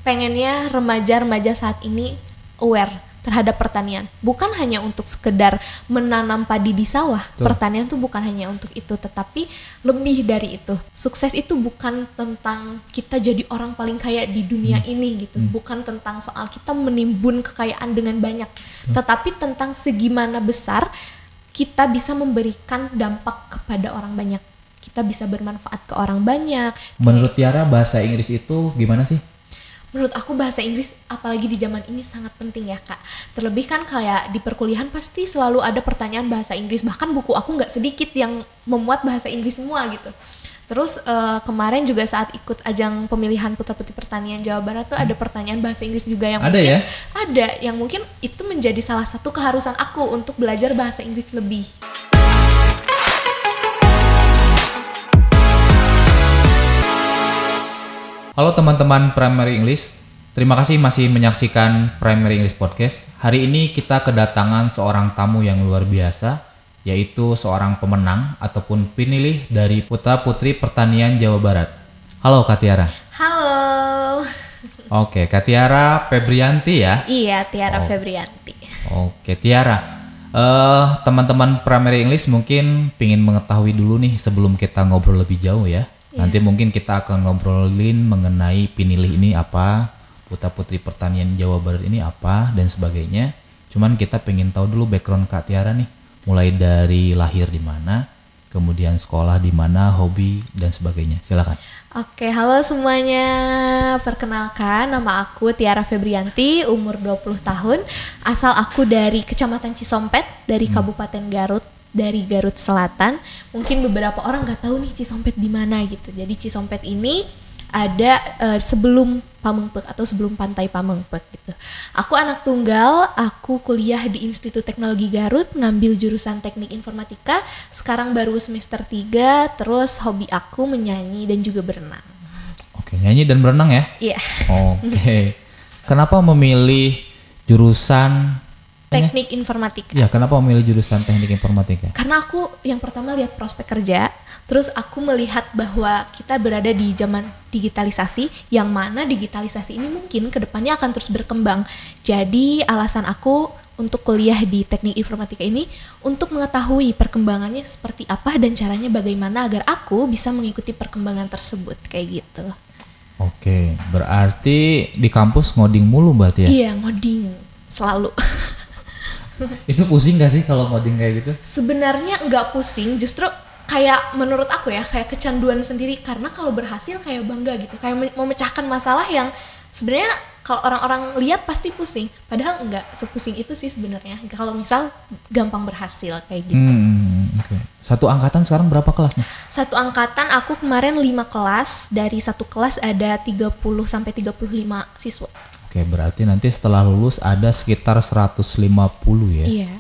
pengennya remaja-remaja saat ini aware terhadap pertanian. Bukan hanya untuk sekedar menanam padi di sawah. Tuh. Pertanian tuh bukan hanya untuk itu, tetapi lebih dari itu. Sukses itu bukan tentang kita jadi orang paling kaya di dunia ini gitu. Bukan tentang soal kita menimbun kekayaan dengan banyak. Tetapi tentang segimana besar kita bisa memberikan dampak kepada orang banyak. Kita bisa bermanfaat ke orang banyak. Menurut Tiara bahasa Inggris itu gimana sih? Menurut aku bahasa Inggris apalagi di zaman ini sangat penting ya Kak. Terlebih kan kayak di perkuliahan pasti selalu ada pertanyaan bahasa Inggris. Bahkan buku aku nggak sedikit yang memuat bahasa Inggris semua gitu. Terus kemarin juga saat ikut ajang pemilihan Putra-Putri Pertanian Jawa Barat tuh ada pertanyaan bahasa Inggris juga yang Ada mungkin ya? ada yang mungkin itu menjadi salah satu keharusan aku untuk belajar bahasa Inggris lebih. Halo teman-teman Primary English, terima kasih masih menyaksikan Primary English Podcast. Hari ini kita kedatangan seorang tamu yang luar biasa, yaitu seorang pemenang ataupun pinilih dari Putra Putri Pertanian Jawa Barat. Halo Kak Tiara. Halo. Oke, Kak Tiara Febrianti ya? Iya, Tiara Febrianti. Oke, Tiara. Teman-teman Primary English mungkin pingin mengetahui dulu nih sebelum kita ngobrol lebih jauh ya. Nanti mungkin kita akan ngobrolin mengenai pinilih ini apa, Putra Putri Pertanian Jawa Barat ini apa, dan sebagainya. Cuman kita pengen tahu dulu background Kak Tiara nih. Mulai dari lahir di mana, kemudian sekolah di mana, hobi, dan sebagainya. Silakan. Oke, halo semuanya. Perkenalkan, nama aku Tiara Febrianti, umur 20 tahun. Asal aku dari Kecamatan Cisompet, dari Kabupaten Garut. Dari Garut Selatan. Mungkin beberapa orang nggak tahu nih Cisompet di mana gitu. Jadi Cisompet ini ada sebelum Pamengpeuk atau sebelum Pantai Pamengpeuk gitu. Aku anak tunggal, aku kuliah di Institut Teknologi Garut, ngambil jurusan Teknik Informatika. Sekarang baru semester 3, terus hobi aku menyanyi dan juga berenang. Oke, nyanyi dan berenang ya? Iya. Oke. Kenapa memilih jurusan Teknik Informatika. Ya, kenapa memilih jurusan Teknik Informatika? Karena aku yang pertama lihat prospek kerja, terus aku melihat bahwa kita berada di zaman digitalisasi, yang mana digitalisasi ini mungkin kedepannya akan terus berkembang. Jadi alasan aku untuk kuliah di Teknik Informatika ini untuk mengetahui perkembangannya seperti apa dan caranya bagaimana agar aku bisa mengikuti perkembangan tersebut, kayak gitu. Oke, berarti di kampus ngoding mulu berarti ya? Iya, ngoding selalu. Itu pusing gak sih kalau ngoding kayak gitu? Sebenarnya nggak pusing, justru kayak menurut aku ya kayak kecanduan sendiri, karena kalau berhasil kayak bangga gitu, kayak memecahkan masalah yang sebenarnya kalau orang-orang lihat pasti pusing, padahal nggak sepusing itu sih sebenarnya kalau misal gampang berhasil kayak gitu. Oke. Satu angkatan sekarang berapa kelas nih? Satu angkatan aku kemarin 5 kelas, dari satu kelas ada 30 sampai 35 siswa. Oke, berarti nanti setelah lulus ada sekitar 150 ya? Iya.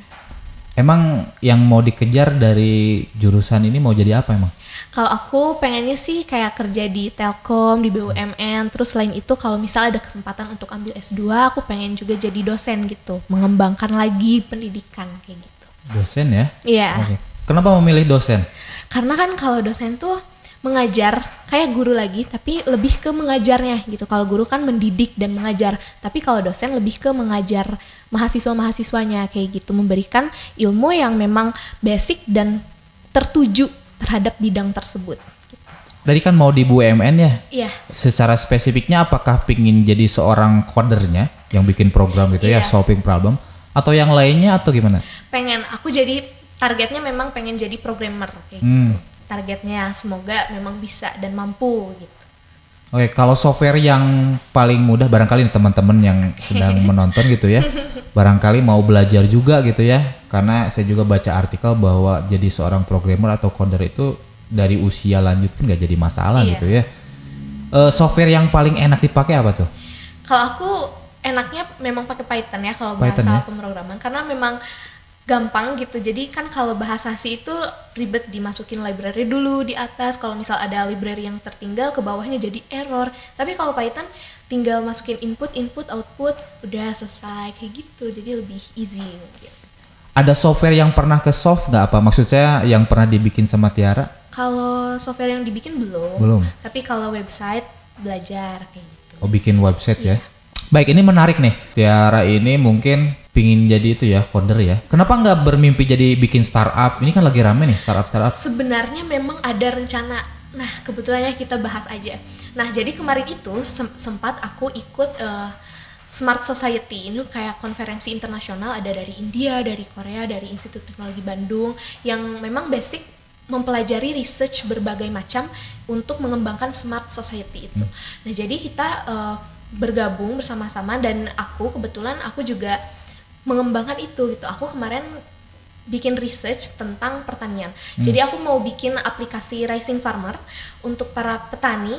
Emang yang mau dikejar dari jurusan ini mau jadi apa emang? Kalau aku pengennya sih kayak kerja di Telkom, di BUMN, terus selain itu kalau misal ada kesempatan untuk ambil S2, aku pengen juga jadi dosen gitu, mengembangkan lagi pendidikan kayak gitu. Dosen ya? Iya. Oke. Kenapa memilih dosen? Karena kan kalau dosen tuh mengajar kayak guru lagi, tapi lebih ke mengajarnya gitu. Kalau guru kan mendidik dan mengajar, tapi kalau dosen lebih ke mengajar mahasiswa-mahasiswanya kayak gitu, memberikan ilmu yang memang basic dan tertuju terhadap bidang tersebut. Gitu. Tadi kan mau di BUMN ya? Iya. Secara spesifiknya apakah pingin jadi seorang codernya yang bikin program gitu ya, solving problem, atau yang lainnya atau gimana? Pengen, aku jadi targetnya memang pengen jadi programmer kayak gitu. Targetnya semoga memang bisa dan mampu gitu. Oke, kalau software yang paling mudah barangkali teman-teman yang sedang menonton gitu ya, barangkali mau belajar juga gitu ya, karena saya juga baca artikel bahwa jadi seorang programmer atau coder itu dari usia lanjut pun nggak jadi masalah gitu ya. Software yang paling enak dipakai apa tuh? Kalau aku enaknya memang pakai Python ya kalau bahasa Python, ya? pemrograman, karena memang gampang gitu. Jadi kan kalau bahasa C itu ribet, dimasukin library dulu di atas. Kalau misal ada library yang tertinggal ke bawahnya jadi error. Tapi kalau Python tinggal masukin input, output, udah selesai kayak gitu. Jadi lebih easy gitu. Ada software yang pernah ke solve nggak apa? Maksud saya yang pernah dibikin sama Tiara? Kalau software yang dibikin belum. Belum. Tapi kalau website belajar kayak gitu. Oh, bikin website ya. Iya. Baik, ini menarik nih. Tiara ini mungkin pingin jadi itu ya, coder ya. Kenapa nggak bermimpi jadi bikin startup? Ini kan lagi rame nih startup. Sebenarnya memang ada rencana. Nah, kebetulannya kita bahas aja. Nah, jadi kemarin itu sempat aku ikut Smart Society. Ini kayak konferensi internasional, ada dari India, dari Korea, dari Institut Teknologi Bandung, yang memang basic mempelajari research berbagai macam untuk mengembangkan Smart Society itu. Nah, jadi kita bergabung bersama-sama, dan aku kebetulan aku juga mengembangkan itu gitu. Aku kemarin bikin research tentang pertanian. Jadi aku mau bikin aplikasi Rising Farmer untuk para petani,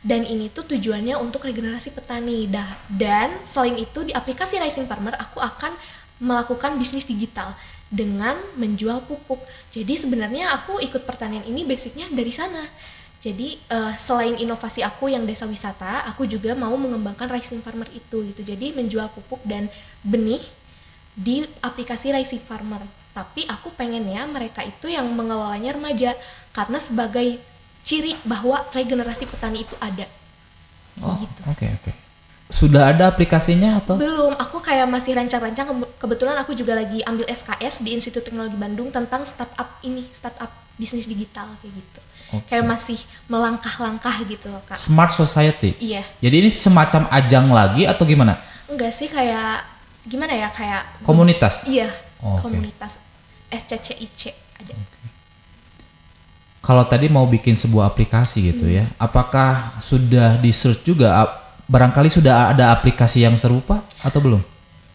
dan ini tuh tujuannya untuk regenerasi petani. Dan selain itu di aplikasi Rising Farmer aku akan melakukan bisnis digital dengan menjual pupuk. Jadi sebenarnya aku ikut pertanian ini basicnya dari sana. Jadi selain inovasi aku yang desa wisata, aku juga mau mengembangkan Rising Farmer itu gitu. Jadi menjual pupuk dan benih di aplikasi Rising Farmer. Tapi aku pengennya mereka itu yang mengelolanya remaja, karena sebagai ciri bahwa regenerasi petani itu ada. Oh, gitu. Oke. Sudah ada aplikasinya atau? Belum, aku kayak masih rancang-rancang. Kebetulan aku juga lagi ambil SKS di Institut Teknologi Bandung tentang startup bisnis digital kayak gitu. Kayak masih melangkah-langkah gitu loh, Kak. Smart Society? Iya. Jadi ini semacam ajang lagi atau gimana? Enggak sih, kayak gimana ya, kayak komunitas? Iya, okay. Komunitas SCCIC ada. Kalau tadi mau bikin sebuah aplikasi gitu ya, apakah sudah di search juga? Barangkali sudah ada aplikasi yang serupa atau belum?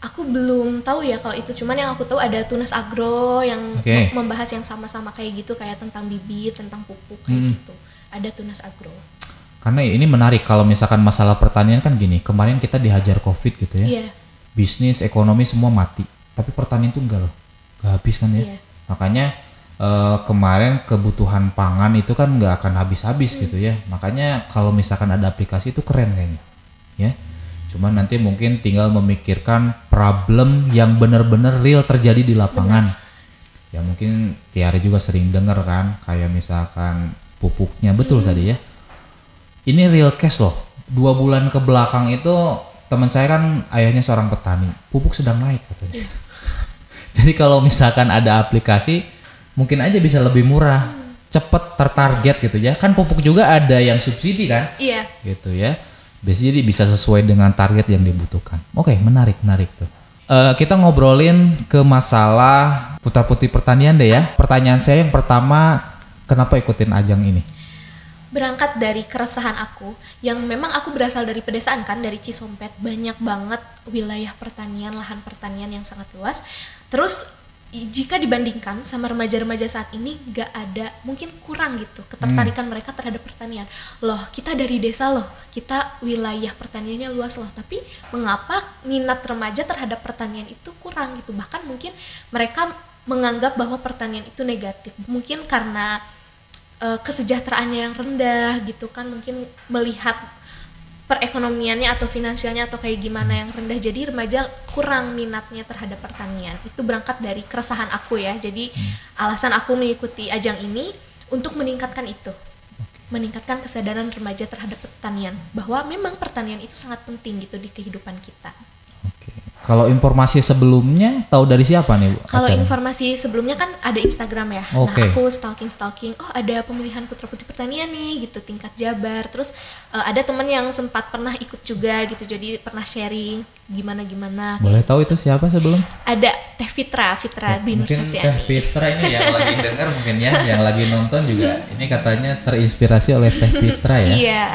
Aku belum tahu ya kalau itu, cuman yang aku tahu ada Tunas Agro yang membahas yang sama-sama kayak gitu, kayak tentang bibit, tentang pupuk kayak gitu. Ada Tunas Agro. Karena ini menarik kalau misalkan masalah pertanian kan gini, kemarin kita dihajar COVID gitu ya. Iya. Bisnis, ekonomi semua mati. Tapi pertanian tuh enggak loh. Gak habis kan ya. Iya. Makanya kemarin kebutuhan pangan itu kan nggak akan habis-habis gitu ya. Makanya kalau misalkan ada aplikasi itu keren kayaknya. Ya. Cuman nanti mungkin tinggal memikirkan problem yang benar-benar real terjadi di lapangan. Ya mungkin Tiara juga sering dengar kan, kayak misalkan pupuknya betul tadi ya. Ini real case loh. 2 bulan ke belakang itu teman saya kan ayahnya seorang petani, pupuk sedang naik katanya. Jadi kalau misalkan ada aplikasi, mungkin aja bisa lebih murah, cepet tertarget gitu ya. Kan pupuk juga ada yang subsidi kan? Iya. Gitu ya. Biasanya bisa sesuai dengan target yang dibutuhkan. Oke, menarik tuh. Kita ngobrolin ke masalah putra-putri pertanian deh ya. Pertanyaan saya yang pertama, kenapa ikutin ajang ini? Berangkat dari keresahan aku, yang memang aku berasal dari pedesaan kan, dari Cisompet, banyak banget wilayah pertanian, lahan pertanian yang sangat luas. Terus jika dibandingkan sama remaja-remaja saat ini, gak ada, mungkin kurang gitu ketertarikan mereka terhadap pertanian. Loh, kita dari desa loh, kita wilayah pertaniannya luas loh, tapi mengapa minat remaja terhadap pertanian itu kurang gitu? Bahkan mungkin mereka menganggap bahwa pertanian itu negatif, mungkin karena kesejahteraannya yang rendah gitu kan, mungkin melihat perekonomiannya atau finansialnya atau kayak gimana yang rendah, jadi remaja kurang minatnya terhadap pertanian. Itu berangkat dari keresahan aku ya. Jadi alasan aku mengikuti ajang ini untuk meningkatkan itu, meningkatkan kesadaran remaja terhadap pertanian, bahwa memang pertanian itu sangat penting gitu di kehidupan kita. Kalau informasi sebelumnya tahu dari siapa nih Bu? Kalau informasi sebelumnya kan ada Instagram ya. Nah aku stalking, oh ada pemilihan putra-putri pertanian nih gitu tingkat Jabar. Terus ada teman yang sempat pernah ikut juga gitu, jadi pernah sharing gimana. Boleh tahu itu siapa sebelum? Ada Teh Fitra Binur Setiani. Teh Fitra ini yang lagi dengar mungkin ya, yang lagi nonton juga. Ini katanya terinspirasi oleh Teh Fitra ya. Iya.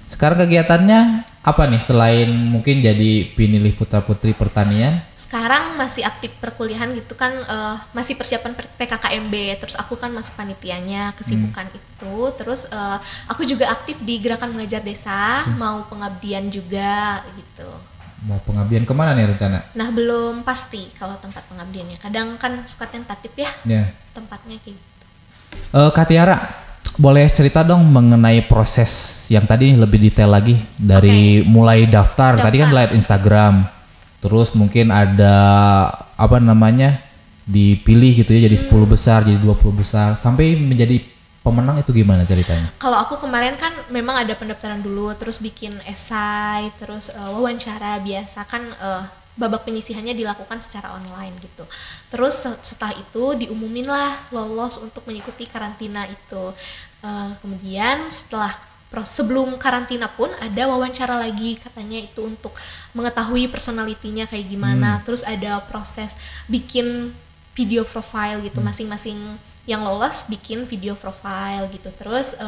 Sekarang kegiatannya apa nih selain mungkin jadi pinilih putra-putri pertanian? Sekarang masih aktif perkuliahan gitu kan, masih persiapan PKKMB. Terus aku kan masuk panitianya, kesibukan itu. Terus aku juga aktif di Gerakan Mengajar Desa, mau pengabdian juga gitu. Mau pengabdian kemana nih rencana? Nah belum pasti kalau tempat pengabdiannya. Kadang kan suka tentatif ya, tempatnya kayak gitu. Kak Tiara, boleh cerita dong mengenai proses yang tadi lebih detail lagi dari mulai daftar. Tadi kan lihat Instagram, terus mungkin ada apa namanya dipilih gitu ya, jadi 10 besar, jadi 20 besar, sampai menjadi pemenang itu gimana ceritanya? Kalau aku kemarin kan memang ada pendaftaran dulu, terus bikin esai, terus wawancara biasa kan, babak penyisihannya dilakukan secara online gitu. Terus setelah itu diumumin lah lolos untuk mengikuti karantina itu. Kemudian sebelum karantina pun ada wawancara lagi, katanya itu untuk mengetahui personalitinya kayak gimana. Terus ada proses bikin video profile gitu, masing-masing yang lolos bikin video profile gitu. Terus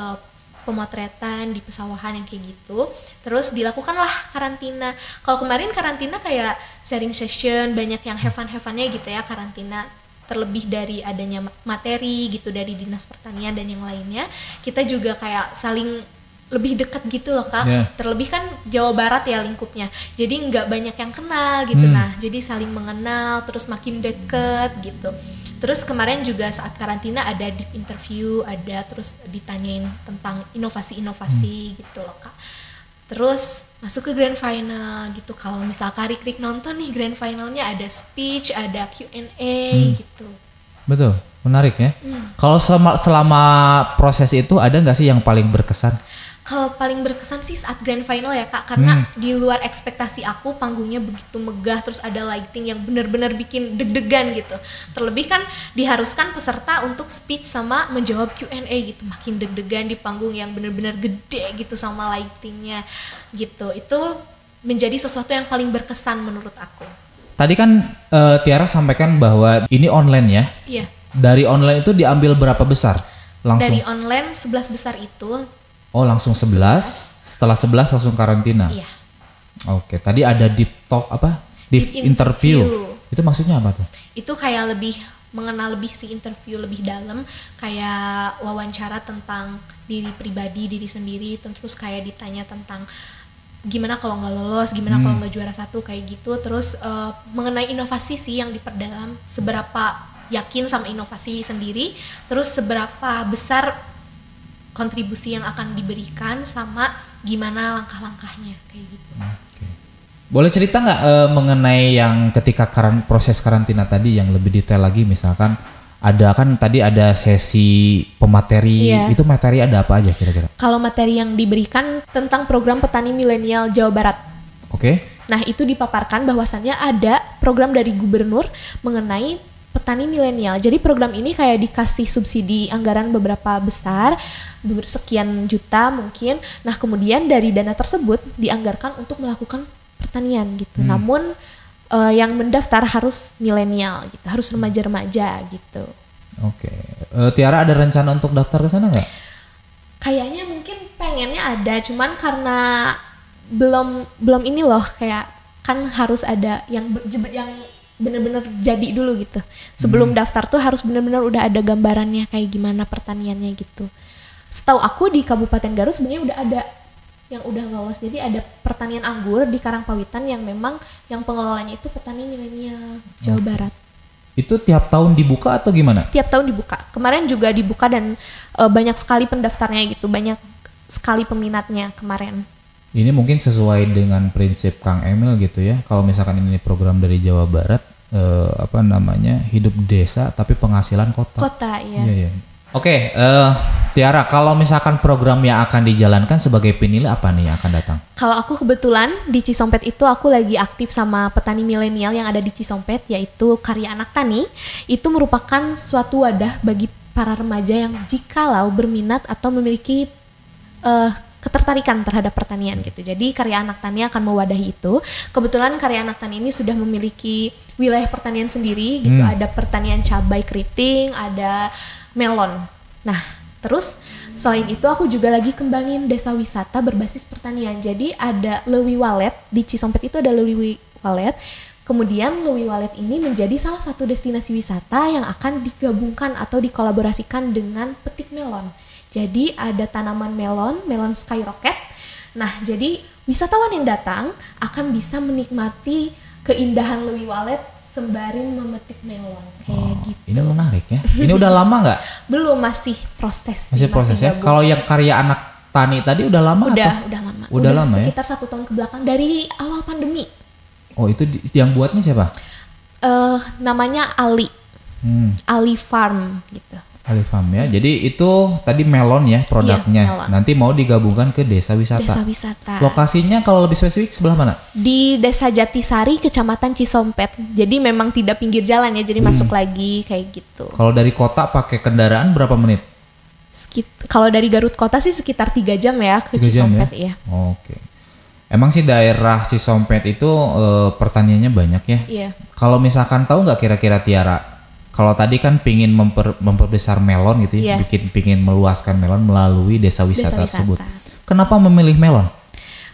pemotretan di pesawahan yang kayak gitu. Terus dilakukanlah karantina. Kalau kemarin karantina kayak sharing session, banyak yang have fun-nya gitu ya karantina. Terlebih dari adanya materi gitu dari Dinas Pertanian dan yang lainnya, kita juga kayak saling lebih dekat gitu loh Kak. Terlebih kan Jawa Barat ya lingkupnya, jadi nggak banyak yang kenal gitu. Nah jadi saling mengenal, terus makin deket gitu. Terus kemarin juga saat karantina ada deep interview, ada terus ditanyain tentang inovasi-inovasi gitu loh Kak. Terus masuk ke grand final gitu. Kalau misal Krik nonton nih grand finalnya ada speech, ada Q&A gitu. Betul, menarik ya. Kalau selama proses itu ada nggak sih yang paling berkesan? Kalau paling berkesan sih saat grand final ya Kak, karena di luar ekspektasi aku, panggungnya begitu megah, terus ada lighting yang benar-benar bikin deg-degan gitu. Terlebih kan diharuskan peserta untuk speech sama menjawab Q&A gitu, makin deg-degan di panggung yang benar-benar gede gitu sama lightingnya gitu. Itu menjadi sesuatu yang paling berkesan menurut aku. Tadi kan Tiara sampaikan bahwa ini online ya? Iya. Dari online itu diambil berapa besar? Langsung? Dari online 11 besar itu. Oh langsung 11, setelah 11 langsung karantina? Iya. Oke, tadi ada deep talk apa? Deep interview. Itu maksudnya apa tuh? Itu kayak lebih mengenal lebih si interview lebih dalam, kayak wawancara tentang diri pribadi, diri sendiri, terus kayak ditanya tentang gimana kalau nggak lolos, gimana kalau nggak juara satu kayak gitu. Terus mengenai inovasi sih yang diperdalam, seberapa yakin sama inovasi sendiri, terus seberapa besar kontribusi yang akan diberikan sama gimana langkah-langkahnya kayak gitu. Okay. Boleh cerita nggak mengenai yang ketika proses karantina tadi yang lebih detail lagi, misalkan ada kan tadi ada sesi pemateri, itu materi ada apa aja kira-kira? Kalau materi yang diberikan tentang program petani milenial Jawa Barat. Oke. Nah itu dipaparkan bahwasannya ada program dari gubernur mengenai petani milenial. Jadi program ini kayak dikasih subsidi anggaran beberapa besar, sekian juta mungkin. Nah kemudian dari dana tersebut dianggarkan untuk melakukan pertanian gitu. Namun yang mendaftar harus milenial gitu, harus remaja-remaja gitu. Oke. Tiara ada rencana untuk daftar ke sana nggak? Kayaknya mungkin pengennya ada, cuman karena belum ini loh, kayak kan harus ada yang bener-bener jadi dulu gitu. Sebelum daftar tuh harus bener-bener udah ada gambarannya kayak gimana pertaniannya gitu. Setahu aku di Kabupaten Garut sebenarnya udah ada yang udah lolos. Jadi ada pertanian anggur di Karangpawitan yang memang yang pengelolanya itu petani milenial Jawa Barat. Itu tiap tahun dibuka atau gimana? Tiap tahun dibuka. Kemarin juga dibuka dan banyak sekali pendaftarnya gitu. Banyak sekali peminatnya kemarin. Ini mungkin sesuai dengan prinsip Kang Emil gitu ya. Kalau misalkan ini program dari Jawa Barat, hidup desa tapi penghasilan kota. Kota, iya. Iya. Oke, Tiara, kalau misalkan program yang akan dijalankan sebagai penilai apa nih yang akan datang? Kalau aku kebetulan di Cisompet itu aku lagi aktif sama petani milenial yang ada di Cisompet, yaitu Karya Anak Tani. Itu merupakan suatu wadah bagi para remaja yang jikalau berminat atau memiliki ketertarikan terhadap pertanian gitu. Jadi Karya Anak Tani akan mewadahi itu. Kebetulan Karya Anak Tani ini sudah memiliki wilayah pertanian sendiri gitu. Ada pertanian cabai keriting, ada melon. Nah, terus selain itu aku juga lagi kembangin desa wisata berbasis pertanian. Jadi ada Lewi Walet, di Cisompet itu ada Lewi Walet. Kemudian Lewi Walet ini menjadi salah satu destinasi wisata yang akan digabungkan atau dikolaborasikan dengan petik melon. Jadi ada tanaman melon skyrocket. Nah, jadi wisatawan yang datang akan bisa menikmati keindahan Lewi Walet sembari memetik melon kayak gitu. Ini menarik ya. Ini udah lama nggak? Belum, masih proses. Masih proses ya. Kalau yang Karya Anak Tani tadi udah lama udah atau? Udah lama. Udah lama ya. Sekitar 1 tahun kebelakang dari awal pandemi. Oh, itu yang buatnya siapa? Namanya Ali. Ali Farm gitu. Alifam ya. Jadi itu tadi melon ya produknya. Iya, melon. Nanti mau digabungkan ke desa wisata. Desa wisata. Lokasinya kalau lebih spesifik sebelah mana? Di Desa Jatisari, Kecamatan Cisompet. Jadi memang tidak pinggir jalan ya, jadi masuk lagi kayak gitu. Kalau dari kota pakai kendaraan berapa menit? Kalau dari Garut Kota sih sekitar 3 jam ya ke 3 jam Cisompet ya? ya. Oke. Emang sih daerah Cisompet itu pertaniannya banyak ya? Iya. Kalau misalkan tahu nggak kira-kira Tiara, kalau tadi kan pingin memperbesar melon gitu ya, Iya. pingin meluaskan melon melalui desa wisata Desa tersebut. wisata. Kenapa memilih melon?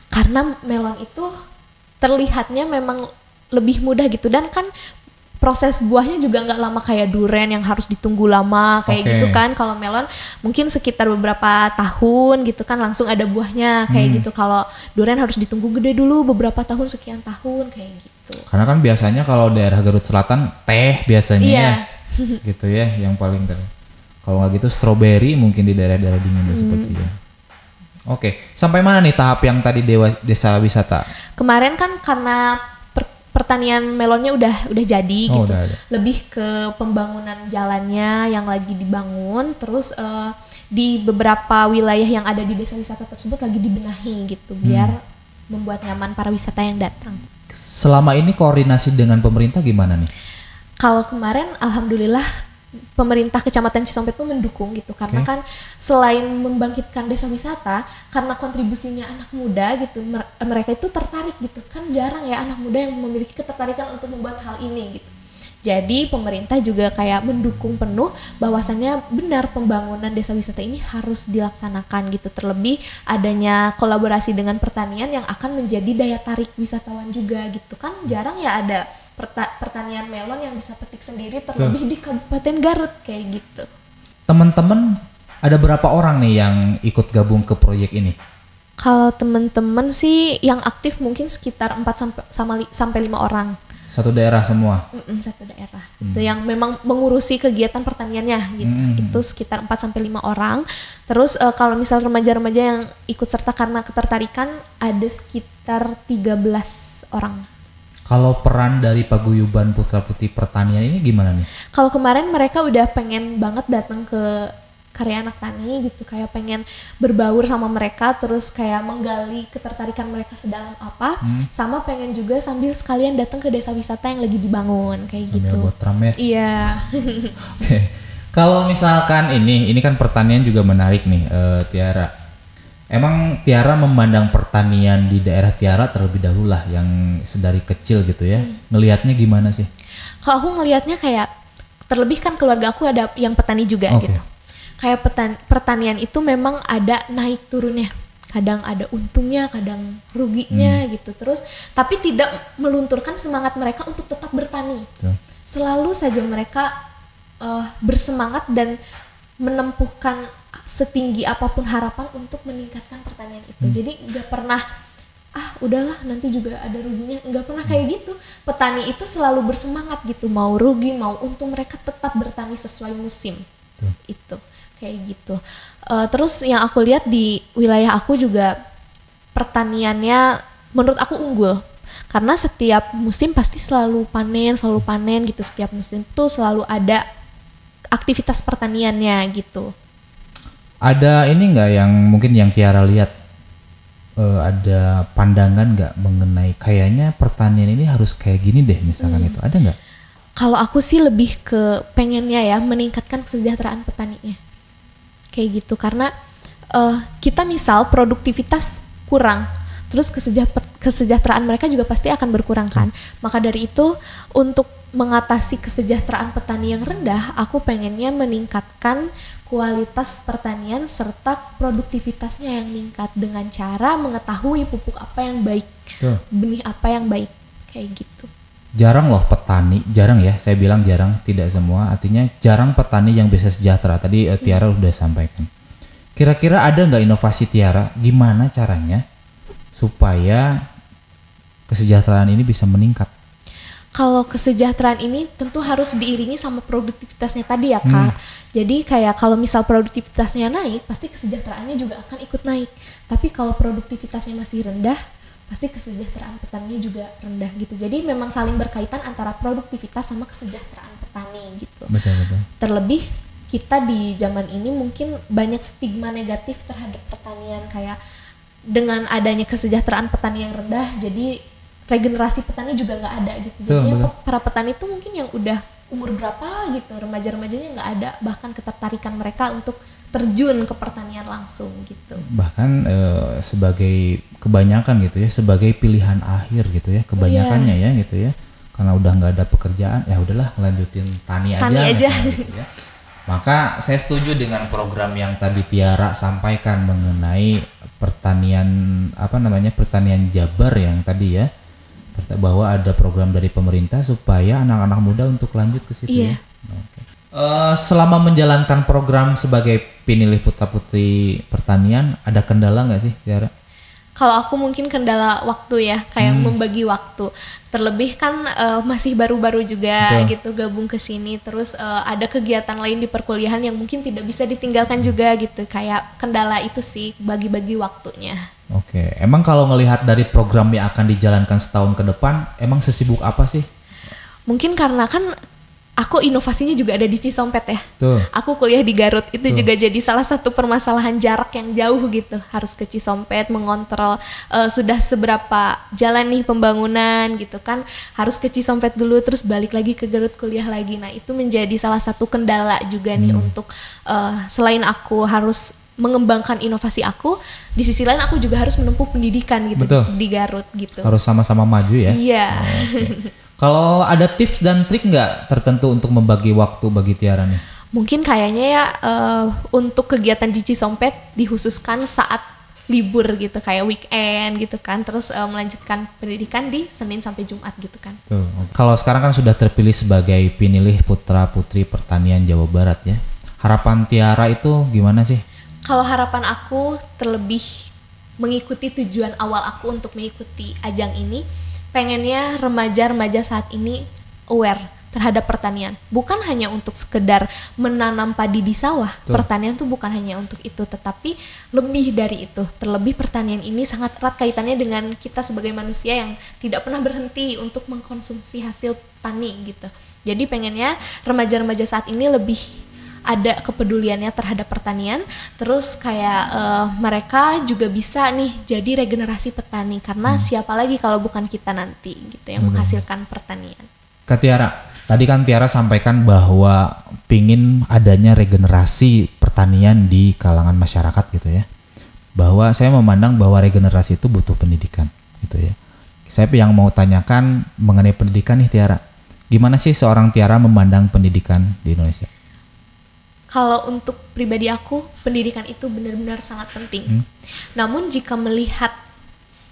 Karena melon itu terlihatnya memang lebih mudah gitu, dan kan proses buahnya juga nggak lama kayak durian yang harus ditunggu lama kayak Oke. gitu kan. Kalau melon mungkin sekitar beberapa tahun gitu kan langsung ada buahnya kayak gitu. Kalau durian harus ditunggu gede dulu beberapa tahun, sekian tahun kayak gitu. Karena kan biasanya kalau daerah Garut Selatan teh biasanya Iya. ya, gitu ya, yang paling kalau nggak gitu stroberi mungkin di daerah-daerah dingin itu seperti ya. Oke, sampai mana nih tahap yang tadi desa wisata? Kemarin kan karena pertanian melonnya udah jadi Oh, gitu. udah ada. Lebih ke pembangunan jalannya yang lagi dibangun, terus di beberapa wilayah yang ada di desa wisata tersebut lagi dibenahi gitu biar membuat nyaman para wisata yang datang. Selama ini koordinasi dengan pemerintah gimana nih? Kalau kemarin alhamdulillah pemerintah Kecamatan Cisompet itu mendukung gitu, karena kan selain membangkitkan desa wisata, karena kontribusinya anak muda gitu, mereka itu tertarik gitu kan, jarang ya anak muda yang memiliki ketertarikan untuk membuat hal ini gitu. Jadi pemerintah juga kayak mendukung penuh bahwasannya benar pembangunan desa wisata ini harus dilaksanakan gitu, terlebih adanya kolaborasi dengan pertanian yang akan menjadi daya tarik wisatawan juga gitu kan. Jarang ya ada pertanian melon yang bisa petik sendiri, terlebih di Kabupaten Garut kayak gitu. Teman-teman ada berapa orang nih yang ikut gabung ke proyek ini? Kalau teman-teman sih yang aktif mungkin sekitar 4 sampai 5 orang. Satu daerah semua? Satu daerah. Itu yang memang mengurusi kegiatan pertaniannya gitu. Itu sekitar 4 sampai 5 orang. Terus kalau misal remaja-remaja yang ikut serta karena ketertarikan ada sekitar 13 orang. Kalau peran dari Paguyuban Putra Putri Pertanian ini gimana nih? Kalau kemarin mereka udah pengen banget datang ke Karya Anak Tani gitu, kayak pengen berbaur sama mereka, terus kayak menggali ketertarikan mereka sedalam apa, sama pengen juga sambil sekalian datang ke desa wisata yang lagi dibangun kayak Sambil gitu. buat rame. Iya. Oke. Kalau misalkan ini kan pertanian juga menarik nih, Tiara. Emang Tiara memandang pertanian di daerah Tiara terlebih dahulu lah, yang sedari kecil gitu ya. Ngelihatnya gimana sih? Kalau aku ngelihatnya kayak, terlebih kan keluarga aku ada yang petani juga gitu. Kayak pertanian itu memang ada naik turunnya. Kadang ada untungnya, kadang ruginya gitu. Terus tapi tidak melunturkan semangat mereka untuk tetap bertani. Selalu saja mereka bersemangat dan menempuhkan setinggi apapun harapan untuk meningkatkan pertanian itu. Jadi nggak pernah udahlah nanti juga ada ruginya, nggak pernah kayak gitu. Petani itu selalu bersemangat gitu, mau rugi mau untung mereka tetap bertani sesuai musim. Itu kayak gitu. Terus yang aku lihat di wilayah aku juga pertaniannya menurut aku unggul, karena setiap musim pasti selalu panen gitu. Setiap musim tuh selalu ada aktivitas pertaniannya gitu. Ada ini nggak yang mungkin yang Tiara lihat, ada pandangan nggak mengenai kayaknya pertanian ini harus kayak gini deh misalkan itu, ada nggak? Kalau aku sih lebih ke pengennya ya meningkatkan kesejahteraan petaninya kayak gitu, karena kita misal produktivitas kurang, terus kesejahteraan mereka juga pasti akan berkurang kan. Maka dari itu untuk mengatasi kesejahteraan petani yang rendah, aku pengennya meningkatkan kualitas pertanian serta produktivitasnya yang meningkat dengan cara mengetahui pupuk apa yang baik, benih apa yang baik kayak gitu. Jarang loh petani, jarang ya, saya bilang jarang, tidak semua, artinya jarang petani yang bisa sejahtera. Tadi Tiara udah sampaikan. Kira-kira ada nggak inovasi Tiara, gimana caranya supaya kesejahteraan ini bisa meningkat? Kalau kesejahteraan ini tentu harus diiringi sama produktivitasnya tadi ya Kak. Jadi kayak kalau misal produktivitasnya naik, pasti kesejahteraannya juga akan ikut naik. Tapi kalau produktivitasnya masih rendah, pasti kesejahteraan petani juga rendah gitu. Jadi memang saling berkaitan antara produktivitas sama kesejahteraan petani gitu. Betul. Terlebih kita di zaman ini mungkin banyak stigma negatif terhadap pertanian, kayak dengan adanya kesejahteraan petani yang rendah, jadi regenerasi petani juga nggak ada gitu. Jadinya para petani itu mungkin yang udah umur berapa gitu, remaja-remajanya nggak ada bahkan ketertarikan mereka untuk terjun ke pertanian langsung gitu. Bahkan sebagai kebanyakan gitu ya, sebagai pilihan akhir gitu ya, kebanyakannya ya gitu ya. Karena udah nggak ada pekerjaan, ya udahlah lanjutin tani aja. Gitu ya. Maka saya setuju dengan program yang tadi Tiara sampaikan mengenai pertanian pertanian Jabar yang tadi ya, bahwa ada program dari pemerintah supaya anak-anak muda untuk lanjut ke situ ya. Okay. Selama menjalankan program sebagai pinilih putra-putri pertanian, ada kendala nggak sih Tiara? Kalau aku mungkin kendala waktu ya, kayak membagi waktu. Terlebih kan masih baru-baru juga gitu gabung ke sini. Terus ada kegiatan lain di perkuliahan yang mungkin tidak bisa ditinggalkan juga gitu. Kayak kendala itu sih, bagi-bagi waktunya. Oke, emang kalau ngelihat dari program yang akan dijalankan setahun ke depan, emang sesibuk apa sih? Mungkin karena kan aku inovasinya juga ada di Cisompet ya. Tuh. Aku kuliah di Garut, itu juga jadi salah satu permasalahan jarak yang jauh gitu. Harus ke Cisompet mengontrol sudah seberapa jalan nih pembangunan gitu kan. Harus ke Cisompet dulu terus balik lagi ke Garut kuliah lagi. Nah itu menjadi salah satu kendala juga nih untuk selain aku harus mengembangkan inovasi aku, di sisi lain aku juga harus menempuh pendidikan gitu. Di Garut gitu. Harus sama-sama maju ya. Iya. Kalau ada tips dan trik nggak tertentu untuk membagi waktu bagi Tiara nih? Mungkin kayaknya ya untuk kegiatan di Cisompet dikhususkan saat libur gitu, kayak weekend gitu kan, terus melanjutkan pendidikan di Senin sampai Jumat gitu kan. Tuh. Kalau sekarang kan sudah terpilih sebagai pinilih putra putri pertanian Jawa Barat ya, harapan Tiara itu gimana sih? Kalau harapan aku terlebih mengikuti tujuan awal aku untuk mengikuti ajang ini, pengennya remaja-remaja saat ini aware terhadap pertanian. Bukan hanya untuk sekedar menanam padi di sawah. Pertanian tuh bukan hanya untuk itu, tetapi lebih dari itu. Terlebih pertanian ini sangat erat kaitannya dengan kita sebagai manusia yang tidak pernah berhenti untuk mengkonsumsi hasil tani gitu. Jadi pengennya remaja-remaja saat ini lebih ada kepeduliannya terhadap pertanian, terus kayak mereka juga bisa nih jadi regenerasi petani, karena siapa lagi kalau bukan kita nanti gitu yang menghasilkan pertanian. Kak Tiara, tadi kan Tiara sampaikan bahwa pingin adanya regenerasi pertanian di kalangan masyarakat gitu ya, bahwa saya memandang bahwa regenerasi itu butuh pendidikan gitu ya. Saya yang mau tanyakan mengenai pendidikan nih Tiara, gimana sih seorang Tiara memandang pendidikan di Indonesia? Kalau untuk pribadi aku, pendidikan itu benar-benar sangat penting. Namun jika melihat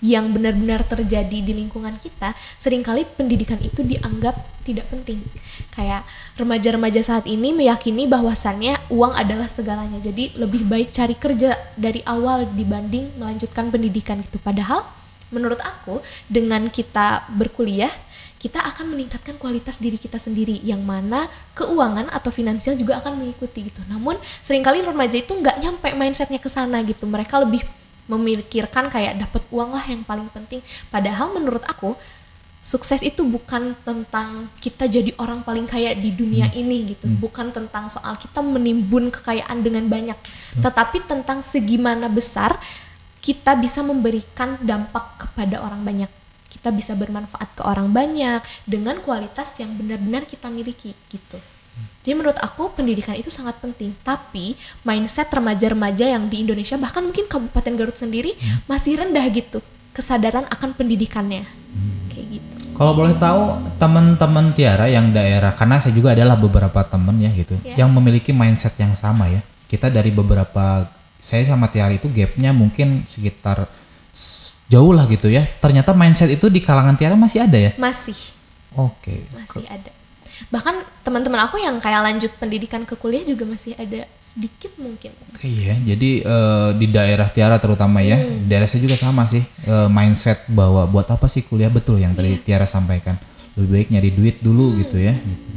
yang benar-benar terjadi di lingkungan kita, seringkali pendidikan itu dianggap tidak penting. Kayak remaja-remaja saat ini meyakini bahwasannya uang adalah segalanya. Jadi lebih baik cari kerja dari awal dibanding melanjutkan pendidikan gitu. Padahal menurut aku dengan kita berkuliah, kita akan meningkatkan kualitas diri kita sendiri, yang mana keuangan atau finansial juga akan mengikuti gitu. Namun seringkali remaja itu nggak nyampe mindsetnya ke sana gitu. Mereka lebih memikirkan kayak dapat uang lah yang paling penting. Padahal menurut aku sukses itu bukan tentang kita jadi orang paling kaya di dunia ini gitu. Bukan tentang soal kita menimbun kekayaan dengan banyak, tetapi tentang segimana besar kita bisa memberikan dampak kepada orang banyak. Kita bisa bermanfaat ke orang banyak dengan kualitas yang benar-benar kita miliki gitu. Jadi menurut aku pendidikan itu sangat penting. Tapi mindset remaja-remaja yang di Indonesia, bahkan mungkin Kabupaten Garut sendiri masih rendah gitu kesadaran akan pendidikannya. Kayak gitu. Kalau boleh tahu teman-teman Tiara yang daerah, karena saya juga adalah beberapa teman ya gitu, yang memiliki mindset yang sama ya. Kita dari beberapa, saya sama Tiara itu gapnya mungkin sekitar jauh lah gitu ya. Ternyata mindset itu di kalangan Tiara masih ada ya? Masih. Oke. Masih ada. Bahkan teman-teman aku yang kayak lanjut pendidikan ke kuliah juga masih ada sedikit mungkin. Oke ya. Jadi di daerah Tiara terutama ya, daerah saya juga sama sih, mindset bahwa buat apa sih kuliah, betul yang tadi Tiara sampaikan. Lebih baik nyari duit dulu gitu ya. Gitu.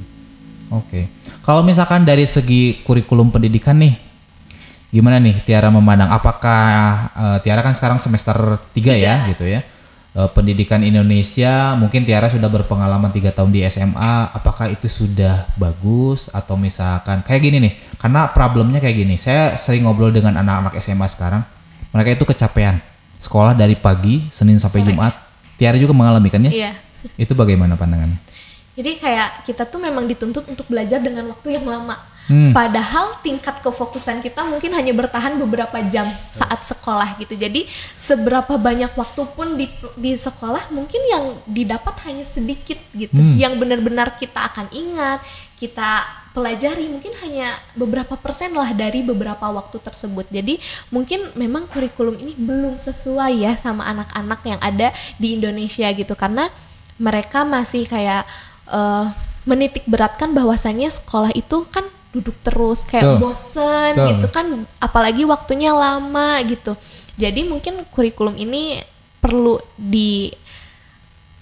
Oke. Kalau misalkan dari segi kurikulum pendidikan nih, gimana nih Tiara memandang? Apakah Tiara kan sekarang semester 3 ya gitu ya. pendidikan Indonesia, mungkin Tiara sudah berpengalaman 3 tahun di SMA, apakah itu sudah bagus atau misalkan kayak gini nih, karena problemnya kayak gini, saya sering ngobrol dengan anak-anak SMA sekarang, mereka itu kecapean, sekolah dari pagi, Senin sampai Jumat, Tiara juga mengalami kan ya? Iya. Itu bagaimana pandangan? Jadi kayak kita tuh memang dituntut untuk belajar dengan waktu yang lama. Padahal tingkat kefokusan kita mungkin hanya bertahan beberapa jam saat sekolah gitu. Jadi seberapa banyak waktu pun di sekolah mungkin yang didapat hanya sedikit gitu. Yang benar-benar kita akan ingat, kita pelajari mungkin hanya beberapa persen lah dari beberapa waktu tersebut. Jadi mungkin memang kurikulum ini belum sesuai ya sama anak-anak yang ada di Indonesia gitu. Karena mereka masih kayak menitik beratkan bahwasannya sekolah itu kan duduk terus kayak bosen gitu kan, apalagi waktunya lama gitu. Jadi mungkin kurikulum ini perlu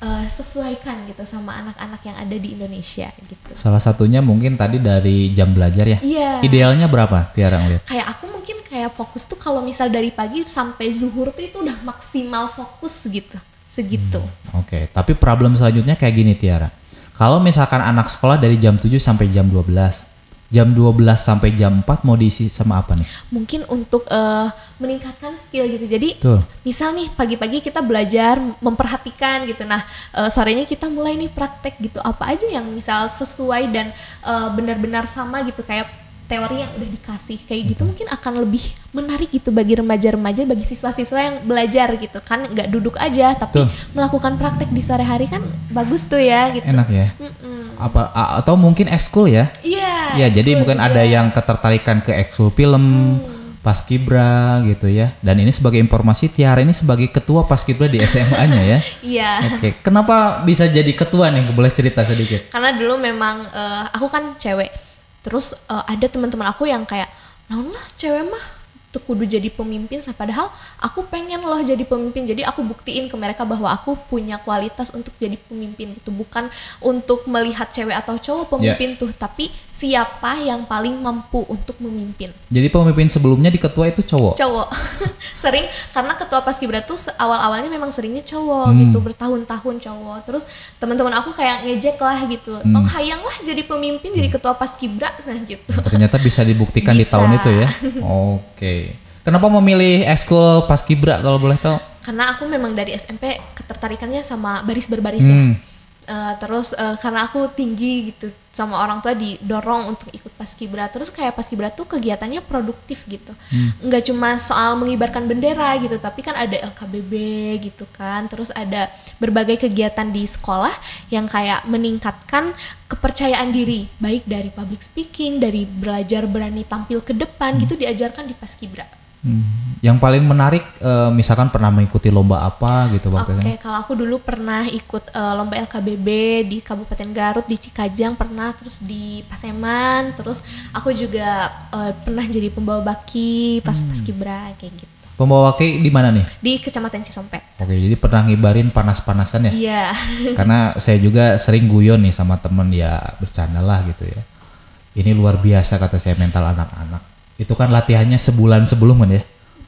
disesuaikan gitu sama anak-anak yang ada di Indonesia gitu. Salah satunya mungkin tadi dari jam belajar ya. Iya. Idealnya berapa Tiara ngeliat? Kayak aku mungkin kayak fokus tuh kalau misal dari pagi sampai zuhur tuh itu udah maksimal fokus gitu, segitu. Oke, tapi problem selanjutnya kayak gini Tiara. Kalau misalkan anak sekolah dari jam 7 sampai jam 12, jam 12 sampai jam 4 mau diisi sama apa nih? Mungkin untuk meningkatkan skill gitu. Jadi misal nih pagi-pagi kita belajar memperhatikan gitu. Nah sorenya kita mulai nih praktek gitu. Apa aja yang misal sesuai dan benar-benar sama gitu kayak teori yang udah dikasih kayak gitu, mungkin akan lebih menarik gitu bagi remaja-remaja, bagi siswa-siswa yang belajar gitu kan, nggak duduk aja tapi melakukan praktek di sore hari kan bagus tuh ya gitu. Enak ya. Atau mungkin ekskul ya? Iya. Ya jadi mungkin juga ada yang ketertarikan ke ekskul film, Paskibra gitu ya. Dan ini sebagai informasi, Tiara ini sebagai ketua Paskibra di SMA-nya ya. Iya. Oke, kenapa bisa jadi ketua nih? Boleh cerita sedikit? Karena dulu memang aku kan cewek. Terus ada teman-teman aku yang kayak, naon lah cewek mah tuh kudu jadi pemimpin, padahal aku pengen loh jadi pemimpin. Jadi aku buktiin ke mereka bahwa aku punya kualitas untuk jadi pemimpin gitu, bukan untuk melihat cewek atau cowok pemimpin tuh, tapi siapa yang paling mampu untuk memimpin. Jadi pemimpin sebelumnya di ketua itu cowok? Cowok. Sering, karena ketua Paskibra tuh awal-awalnya memang seringnya cowok gitu, bertahun-tahun cowok. Terus teman-teman aku kayak ngejek lah gitu, tong hayang lah jadi pemimpin, jadi ketua Paskibra gitu. Ternyata bisa dibuktikan di tahun itu ya. Oke. Kenapa memilih ekskul Paskibra kalau boleh tahu? Karena aku memang dari SMP ketertarikannya sama baris berbaris ya. Terus karena aku tinggi gitu, sama orang tua didorong untuk ikut Paskibra. Terus kayak Paskibra tuh kegiatannya produktif gitu, nggak cuma soal mengibarkan bendera gitu, tapi kan ada LKBB gitu kan. Terus ada berbagai kegiatan di sekolah yang kayak meningkatkan kepercayaan diri, baik dari public speaking, dari belajar berani tampil ke depan gitu, diajarkan di Paskibra. Yang paling menarik misalkan pernah mengikuti lomba apa gitu waktu itu? Kalau aku dulu pernah ikut lomba LKBB di Kabupaten Garut, di Cikajang pernah, terus di Paseman, terus aku juga pernah jadi pembawa baki pas Paskibra kayak gitu. Pembawa baki di mana nih? Di Kecamatan Cisompet. Oke, jadi pernah ngibarin panas-panasan ya? Iya. Karena saya juga sering guyon nih sama temen ya, bercanda lah gitu ya. Ini luar biasa kata saya mental anak-anak. Itu kan latihannya sebulan sebelum kan ya,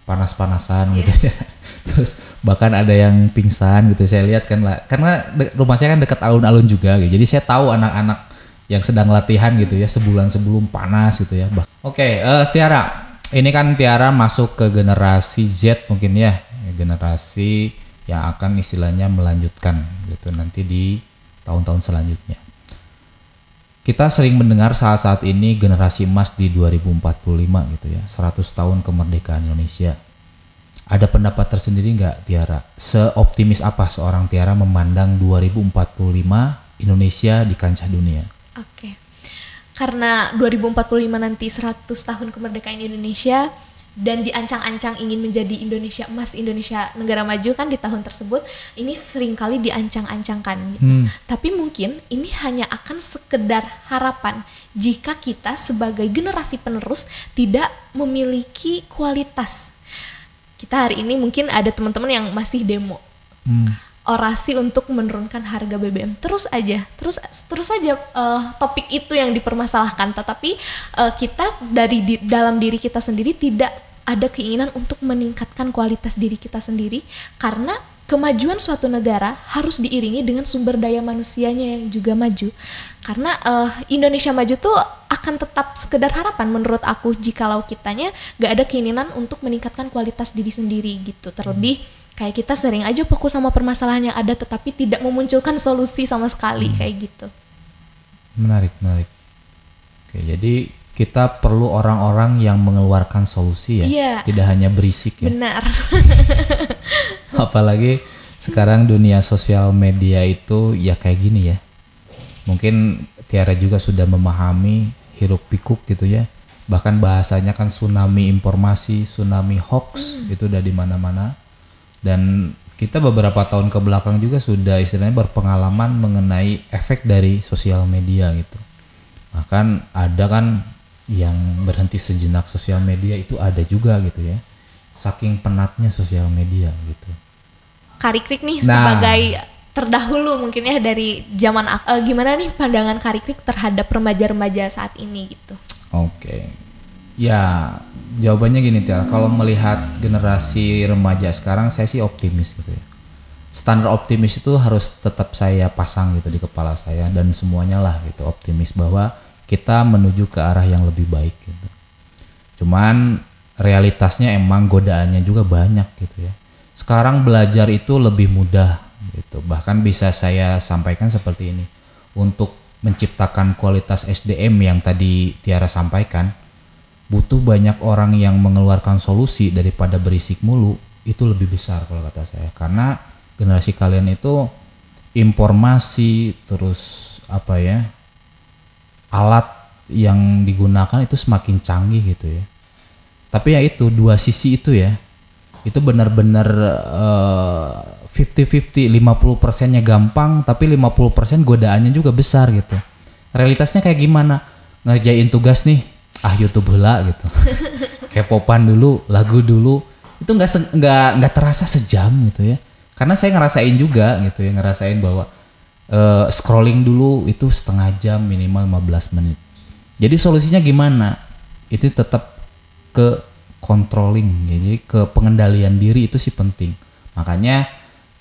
panas-panasan gitu ya. Terus bahkan ada yang pingsan gitu, saya lihat kan lah, karena rumah saya kan dekat alun-alun juga gitu. Jadi saya tahu anak-anak yang sedang latihan gitu ya, sebulan sebelum panas gitu ya. Oke, Tiara, ini kan Tiara masuk ke generasi Z mungkin ya, generasi yang akan istilahnya melanjutkan gitu nanti di tahun-tahun selanjutnya. Kita sering mendengar saat-saat ini generasi emas di 2045 gitu ya, 100 tahun kemerdekaan Indonesia. Ada pendapat tersendiri nggak Tiara? Seoptimis apa seorang Tiara memandang 2045 Indonesia di kancah dunia? Oke. Karena 2045 nanti 100 tahun kemerdekaan Indonesia dan diancang-ancang ingin menjadi Indonesia emas, Indonesia negara maju kan di tahun tersebut, ini seringkali diancang-ancangkan gitu. Tapi mungkin ini hanya akan sekedar harapan jika kita sebagai generasi penerus tidak memiliki kualitas. Kita hari ini mungkin ada teman-teman yang masih demo. Orasi untuk menurunkan harga BBM terus aja topik itu yang dipermasalahkan, tetapi kita dari dalam diri kita sendiri tidak ada keinginan untuk meningkatkan kualitas diri kita sendiri, karena kemajuan suatu negara harus diiringi dengan sumber daya manusianya yang juga maju. Karena Indonesia maju tuh akan tetap sekedar harapan menurut aku jikalau kitanya gak ada keinginan untuk meningkatkan kualitas diri sendiri gitu. Terlebih kayak kita sering aja fokus sama permasalahan yang ada tetapi tidak memunculkan solusi sama sekali kayak gitu. Menarik. Oke, jadi kita perlu orang-orang yang mengeluarkan solusi ya, Iya. tidak hanya berisik ya. Benar. Apalagi sekarang dunia sosial media itu ya kayak gini ya. Mungkin Tiara juga sudah memahami hiruk pikuk gitu ya. Bahkan bahasanya kan tsunami informasi, tsunami hoax itu udah di mana-mana. Dan kita beberapa tahun ke belakang juga sudah istilahnya berpengalaman mengenai efek dari sosial media gitu. Bahkan ada kan yang berhenti sejenak sosial media itu ada juga gitu ya. Saking penatnya sosial media gitu. Karikrik nih sebagai terdahulu mungkin ya dari zaman gimana nih pandangan Karikrik terhadap remaja-remaja saat ini gitu. Oke. Ya, jawabannya gini Tiara, kalau melihat generasi remaja sekarang saya sih optimis gitu ya. Standar optimis itu harus tetap saya pasang gitu di kepala saya dan semuanya lah gitu, optimis bahwa kita menuju ke arah yang lebih baik gitu. Cuman realitasnya emang godaannya juga banyak gitu ya. Sekarang belajar itu lebih mudah gitu. Bahkan bisa saya sampaikan seperti ini. Untuk menciptakan kualitas SDM yang tadi Tiara sampaikan, butuh banyak orang yang mengeluarkan solusi daripada berisik mulu, itu lebih besar kalau kata saya. Karena generasi kalian itu informasi terus apa ya, alat yang digunakan itu semakin canggih gitu ya. Tapi ya itu dua sisi itu ya, itu benar-benar 50-50, 50%-nya gampang tapi 50% godaannya juga besar gitu. Realitasnya kayak gimana? Ngerjain tugas nih, YouTube heula gitu. K-popan dulu, lagu dulu, itu nggak terasa sejam gitu ya. Karena saya ngerasain juga gitu ya, ngerasain bahwa scrolling dulu itu setengah jam minimal 15 menit. Jadi solusinya gimana? Itu tetap ke controlling, jadi ke pengendalian diri itu sih penting. Makanya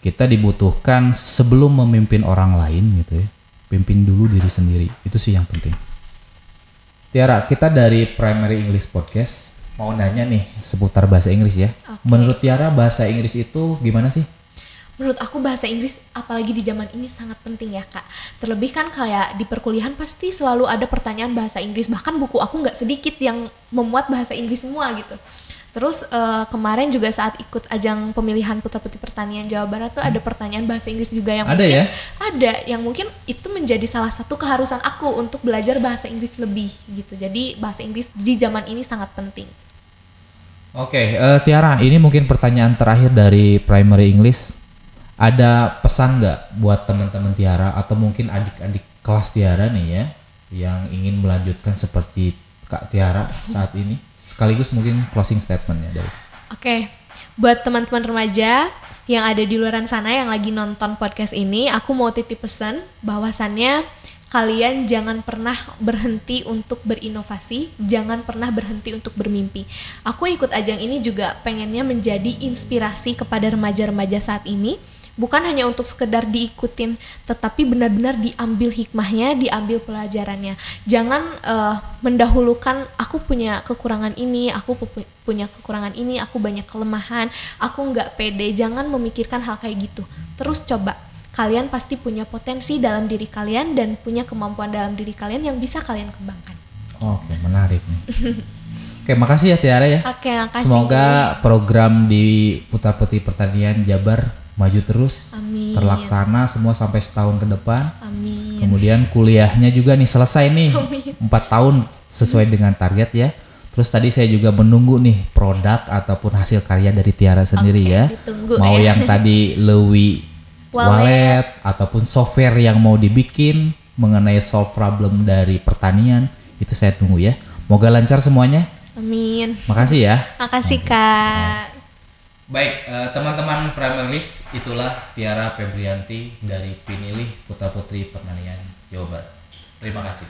kita dibutuhkan sebelum memimpin orang lain gitu ya, pimpin dulu diri sendiri, itu sih yang penting. Tiara, kita dari Primary English Podcast mau nanya nih seputar bahasa Inggris ya. Okay. Menurut Tiara bahasa Inggris itu gimana sih? Menurut aku bahasa Inggris apalagi di zaman ini sangat penting ya Kak. Terlebih kan kayak di perkuliahan pasti selalu ada pertanyaan bahasa Inggris. Bahkan buku aku nggak sedikit yang memuat bahasa Inggris semua gitu. Terus kemarin juga saat ikut ajang pemilihan Putra-Putri Pertanian Jawa Barat tuh ada pertanyaan bahasa Inggris juga yang ada mungkin ya? Ada yang mungkin itu menjadi salah satu keharusan aku untuk belajar bahasa Inggris lebih gitu. Jadi bahasa Inggris di zaman ini sangat penting. Oke, Tiara, ini mungkin pertanyaan terakhir dari Primary English. Ada pesan nggak buat teman-teman Tiara atau mungkin adik-adik kelas Tiara nih ya yang ingin melanjutkan seperti Kak Tiara saat ini? Sekaligus mungkin closing statementnya dari. Oke, buat teman-teman remaja yang ada di luaran sana yang lagi nonton podcast ini, aku mau titip pesan bahwasannya kalian jangan pernah berhenti untuk berinovasi, jangan pernah berhenti untuk bermimpi. Aku ikut ajang ini juga pengennya menjadi inspirasi kepada remaja-remaja saat ini. Bukan hanya untuk sekedar diikutin, tetapi benar-benar diambil hikmahnya, diambil pelajarannya. Jangan mendahulukan aku punya kekurangan ini, aku punya kekurangan ini, aku banyak kelemahan, aku nggak pede. Jangan memikirkan hal kayak gitu. Terus coba, kalian pasti punya potensi dalam diri kalian dan punya kemampuan dalam diri kalian yang bisa kalian kembangkan. Oke, menarik nih. Oke, makasih ya Tiara ya. Oke, makasih. Semoga program di Putra-Putri Pertanian Jabar maju terus, amin, terlaksana semua sampai setahun ke depan. Amin. Kemudian kuliahnya juga nih selesai nih, amin. 4 tahun sesuai dengan target ya. Terus tadi saya juga menunggu nih produk ataupun hasil karya dari Tiara sendiri ya. Ditunggu, mau ya. yang tadi Lewi wallet ataupun software yang mau dibikin mengenai solve problem dari pertanian, itu saya tunggu ya. Moga lancar semuanya. Amin. Makasih ya. Makasih Kak. Baik, teman-teman Primary List, itulah Tiara Febrianti dari Pinilih Putra Putri Pertanian Jawa Barat. Terima kasih.